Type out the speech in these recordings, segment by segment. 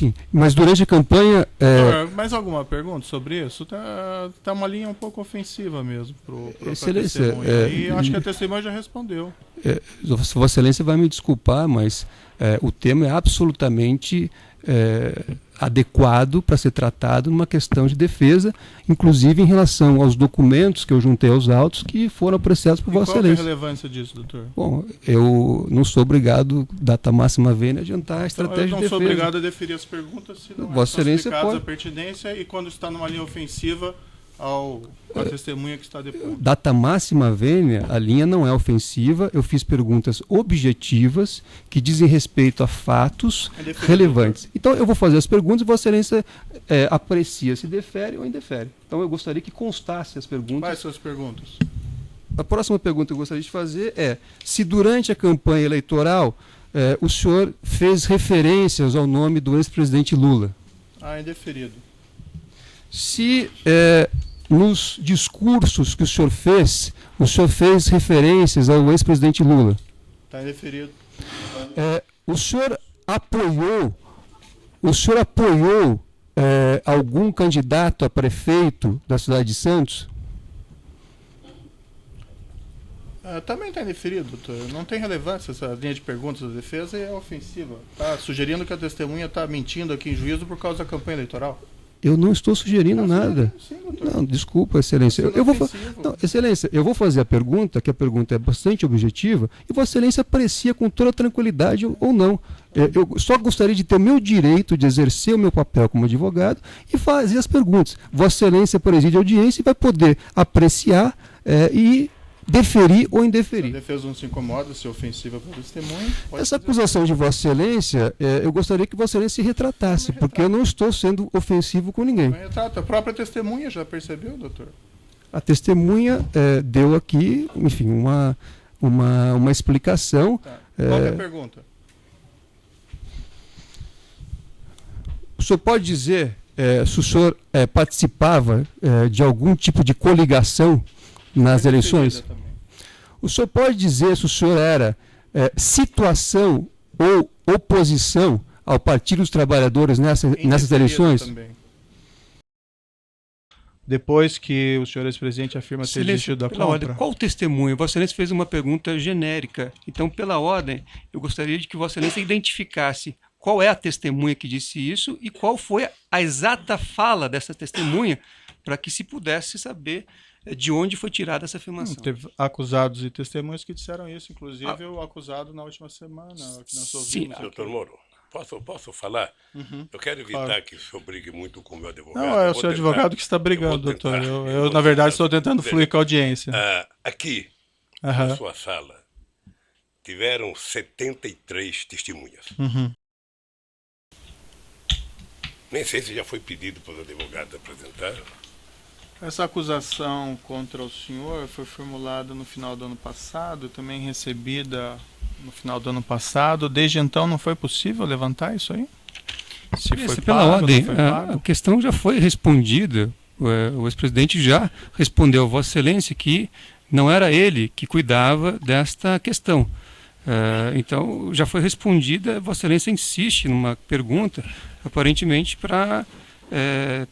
sim. Mas durante a campanha... Mais alguma pergunta sobre isso? Tá uma linha um pouco ofensiva mesmo para Excelência, testemunha. E acho que a testemunha já respondeu. Vossa Excelência vai me desculpar, mas o tema é absolutamente adequado para ser tratado numa questão de defesa, inclusive em relação aos documentos que eu juntei aos autos que foram apreciados por Vossa Excelência. Qual é a relevância disso, doutor? Bom, eu não sou obrigado, data máxima vênia, a adiantar a estratégia de defesa. Eu não sou obrigado a deferir as perguntas se não Vossa Excelência pode... a pertinência e quando está numa linha ofensiva a testemunha que está depondo. Data máxima vênia, a linha não é ofensiva, eu fiz perguntas objetivas que dizem respeito a fatos relevantes. Então eu vou fazer as perguntas e Vossa Excelência aprecia se defere ou indefere. Então eu gostaria que constasse as perguntas. Quais suas perguntas? A próxima pergunta que eu gostaria de fazer é se durante a campanha eleitoral o senhor fez referências ao nome do ex-presidente Lula. Indeferido. Se nos discursos que o senhor fez referências ao ex-presidente Lula. Está indeferido. O senhor apoiou algum candidato a prefeito da cidade de Santos? Também está indeferido, doutor. Não tem relevância essa linha de perguntas da defesa e é ofensiva. Está sugerindo que a testemunha está mentindo aqui em juízo por causa da campanha eleitoral. Eu não estou sugerindo nada. Sim, não, desculpa, Excelência. Excelência, eu vou fazer a pergunta, que a pergunta é bastante objetiva, e Vossa Excelência aprecia com toda tranquilidade ou não. Eu só gostaria de ter o meu direito de exercer o meu papel como advogado e fazer as perguntas. Vossa Excelência preside a audiência e vai poder apreciar e deferir ou indeferir. Se a defesa não se incomoda, se é ofensiva para o testemunho... Essa acusação de Vossa Excelência, eu gostaria que Vossa Excelência se retratasse, porque eu não estou sendo ofensivo com ninguém. Retrata. A própria testemunha já percebeu, doutor? A testemunha deu aqui, enfim, uma explicação. Qual é a pergunta? O senhor pode dizer se o senhor participava de algum tipo de coligação nas eleições? O senhor pode dizer se o senhor era situação ou oposição ao Partido dos Trabalhadores nessas eleições? Também. Depois que o senhor ex-presidente afirma ter desistido da compra... Ordem, qual testemunho? Vossa Excelência fez uma pergunta genérica. Então, pela ordem, eu gostaria de que Vossa Excelência identificasse qual é a testemunha que disse isso e qual foi a exata fala dessa testemunha para que se pudesse saber de onde foi tirada essa afirmação. Teve acusados e testemunhas que disseram isso, inclusive o acusado na última semana. Que nós ouvimos. Sim, doutor Moro, posso falar? Eu quero evitar que o senhor brigue muito com o meu advogado. Não, é o seu advogado que está brigando, doutor. Eu na verdade, estou tentando fluir com a audiência. Aqui, na sua sala, tiveram 73 testemunhas. Nem sei se já foi pedido para os advogados apresentar. Essa acusação contra o senhor foi formulada no final do ano passado, também recebida no final do ano passado. Desde então não foi possível levantar isso aí? Se foi pela ordem, a questão já foi respondida. O ex-presidente já respondeu a Vossa Excelência que não era ele que cuidava desta questão. Então já foi respondida. Vossa Excelência insiste numa pergunta, aparentemente para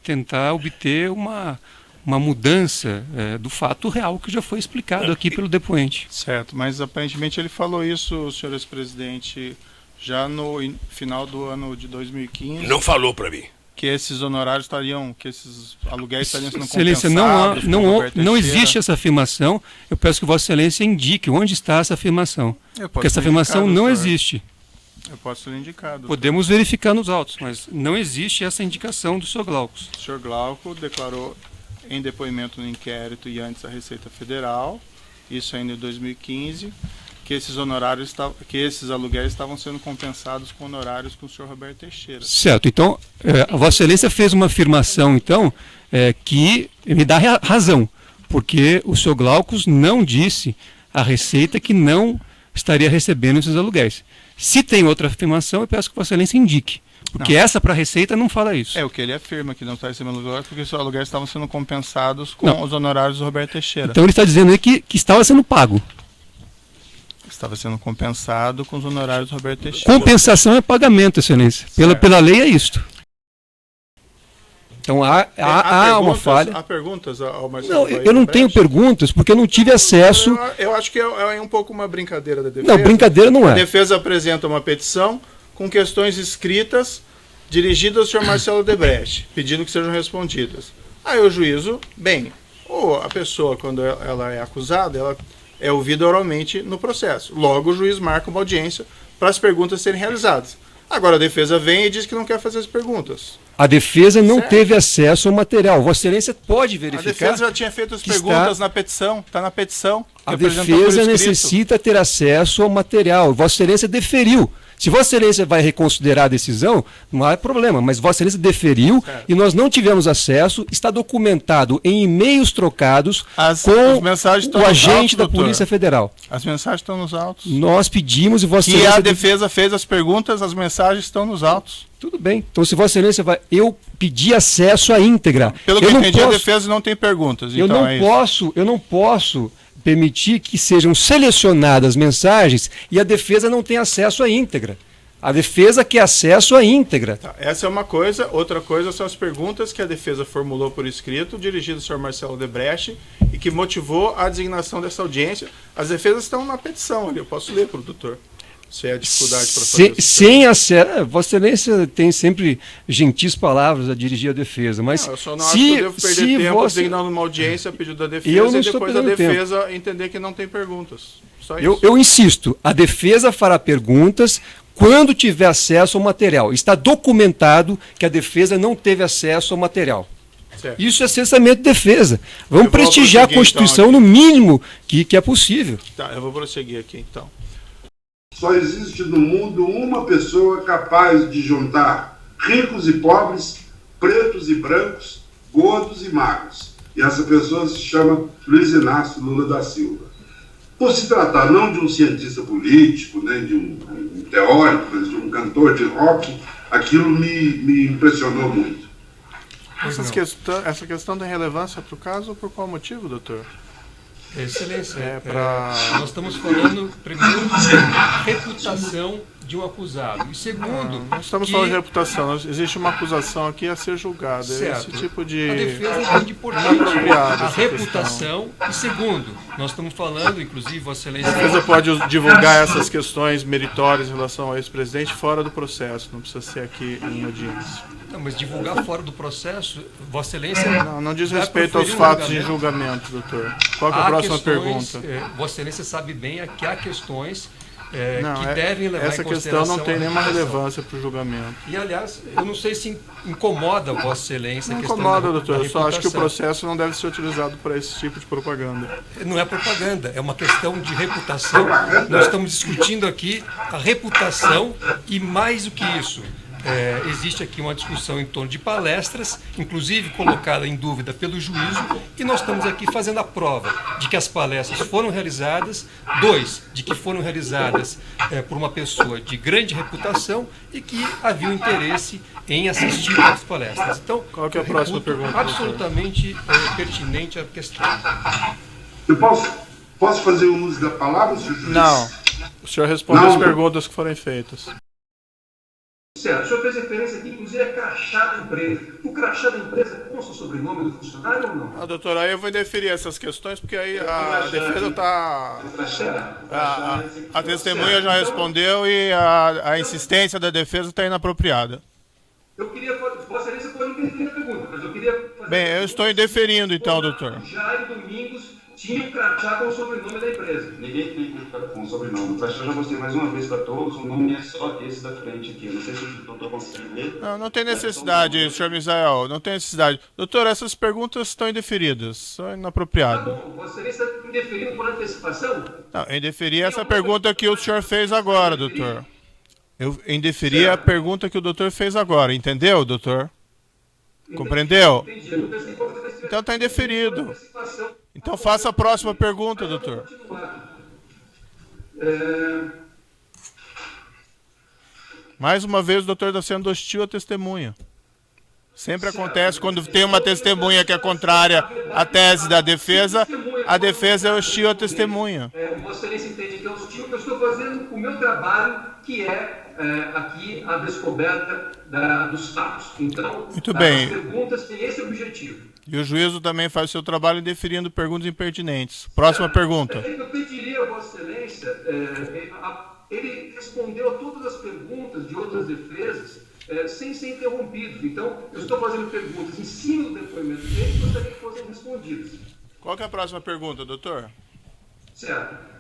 tentar obter uma mudança do fato real que já foi explicado aqui pelo depoente. Certo, mas aparentemente ele falou isso, senhor ex-presidente, já no final do ano de 2015. Não falou para mim. Que esses honorários estariam, que esses aluguéis estariam sendo Excelência, compensados. não existe essa afirmação. Eu peço que Vossa Excelência indique onde está essa afirmação. Porque essa afirmação não existe. Eu posso lhe indicar. Doutor. Podemos verificar nos autos, mas não existe essa indicação do senhor Glaucos. O senhor Glauco declarou em depoimento no inquérito e antes à Receita Federal, isso ainda em 2015, que esses aluguéis estavam sendo compensados com honorários com o senhor Roberto Teixeira. Certo, então a Vossa Excelência fez uma afirmação então que me dá razão, porque o senhor Glaucos não disse à Receita que não estaria recebendo esses aluguéis. Se tem outra afirmação, eu peço que Vossa Excelência indique. Porque essa para a Receita não fala isso. O que ele afirma, que não está recebendo aluguéis porque os aluguéis estavam sendo compensados com os honorários do Roberto Teixeira. Então ele está dizendo aí que estava sendo pago. Estava sendo compensado com os honorários do Roberto Teixeira. Compensação é pagamento, excelência. Pela lei é isto. Então há uma falha. Há perguntas ao Marcelo? Não, eu não tenho perguntas porque eu não tive acesso. Eu acho que é um pouco uma brincadeira da defesa. Não, brincadeira não é. A defesa apresenta uma petição com questões escritas dirigidas ao senhor Marcelo Odebrecht, pedindo que sejam respondidas. Aí o juízo, ou a pessoa, quando ela é acusada, ela é ouvida oralmente no processo. Logo, o juiz marca uma audiência para as perguntas serem realizadas. Agora a defesa vem e diz que não quer fazer as perguntas. A defesa não teve acesso ao material. Vossa Excelência pode verificar. A defesa já tinha feito as perguntas na petição. Está na petição. A defesa necessita ter acesso ao material. Vossa Excelência deferiu. Se Vossa Excelência vai reconsiderar a decisão, não há problema, mas Vossa Excelência deferiu e nós não tivemos acesso, está documentado em e-mails trocados com o agente da Polícia Federal. As mensagens estão nos autos. Nós pedimos e Vossa Excelência... Que a defesa fez as perguntas, as mensagens estão nos autos. Tudo bem. Então, se Vossa Excelência vai... Eu pedi acesso à íntegra. Pelo que eu entendi, a defesa não tem perguntas. Eu não posso permitir que sejam selecionadas mensagens e a defesa não tem acesso à íntegra. A defesa quer acesso à íntegra. Tá, essa é uma coisa. Outra coisa são as perguntas que a defesa formulou por escrito, dirigidas ao senhor Marcelo Odebrecht, e que motivou a designação dessa audiência. As defesas estão na petição ali. Eu posso ler para o doutor. Se é a dificuldade para fazer isso. Sem acesso. Vossa Excelência tem sempre gentis palavras a dirigir a defesa, mas eu só não acho que eu devo perder tempo designando uma audiência a pedido da defesa e depois a defesa entender que não tem perguntas. Só isso. Eu insisto, a defesa fará perguntas quando tiver acesso ao material. Está documentado que a defesa não teve acesso ao material. Certo. Isso é cessamento de defesa. Vamos prestigiar a Constituição então, no mínimo que é possível. Tá, eu vou prosseguir aqui então. Só existe no mundo uma pessoa capaz de juntar ricos e pobres, pretos e brancos, gordos e magros. E essa pessoa se chama Luiz Inácio Lula da Silva. Por se tratar não de um cientista político, nem de um teórico, mas de um cantor de rock, aquilo me impressionou muito. Essa questão tem relevância para o caso, por qual motivo, doutor? Excelência, nós estamos falando, primeiro, de reputação de um acusado. E segundo... Não estamos falando de reputação, existe uma acusação aqui a ser julgada. Certo. Esse tipo de... A defesa entende importante a reputação. E segundo, nós estamos falando, inclusive, Vossa Excelência... A defesa pode divulgar essas questões meritórias em relação ao ex-presidente fora do processo, não precisa ser aqui em audiência. Não, mas divulgar fora do processo, Vossa Excelência... Não diz respeito aos fatos de julgamento, doutor. Qual que é a próxima pergunta? Vossa Excelência sabe bem que há questões que devem levar essa em consideração... Essa questão não tem nenhuma relevância para o julgamento. E, aliás, eu não sei se incomoda Vossa Excelência a questão incomoda, doutor. Eu só acho que o processo não deve ser utilizado para esse tipo de propaganda. Não é propaganda, é uma questão de reputação. Nós estamos discutindo aqui a reputação e, mais do que isso... existe aqui uma discussão em torno de palestras, inclusive colocada em dúvida pelo juízo, e nós estamos aqui fazendo a prova de que as palestras foram realizadas, de que foram realizadas por uma pessoa de grande reputação e que havia um interesse em assistir às palestras. Então, qual que é a próxima pergunta? Absolutamente pertinente a questão. Eu posso fazer o uso da palavra, senhor juiz? Não. O senhor responde as perguntas que forem feitas. Certo, o senhor fez referência aqui, inclusive, a crachá da empresa. O crachá da empresa consta o sobrenome do funcionário ou não? Doutor, aí eu vou deferir essas questões, porque aí a defesa está... A testemunha já respondeu e a insistência da defesa está inapropriada. Eu queria... Vossa Excelência pode interferir na pergunta, mas eu queria... Bem, eu estou indeferindo, então, doutor. Jair Domingos tinha um crachá com o sobrenome da empresa. Ninguém tem que ficar com o sobrenome. O crachá eu já mostrei mais uma vez para todos, o nome é só esse da frente aqui. Eu não sei se o doutor consegue ver. Não tem necessidade, senhor Misael, não tem necessidade. Doutor, essas perguntas estão indeferidas, são inapropriadas. Tá bom, você está indeferindo por antecipação? Não, eu indeferi essa pergunta que o senhor fez agora, doutor. Eu indeferi a pergunta que o doutor fez agora, entendeu, doutor? Compreendeu? Entendi. Então está indeferido. Então faça a próxima pergunta, doutor. Mais uma vez o doutor está sendo hostil à testemunha. Sempre acontece quando tem uma testemunha que é contrária à tese da defesa, a defesa é hostil à testemunha. Vossa Excelência entende que é hostil, eu estou fazendo o meu trabalho, que é aqui a descoberta dos fatos. Então, muito bem. As perguntas têm esse objetivo. E o juízo também faz o seu trabalho deferindo perguntas impertinentes. Próxima pergunta. Eu pediria a Vossa Excelência, ele respondeu a todas as perguntas de outras defesas sem ser interrompido. Então, eu estou fazendo perguntas em cima do depoimento dele e gostaria que fossem respondidas. Qual que é a próxima pergunta, doutor? Certo.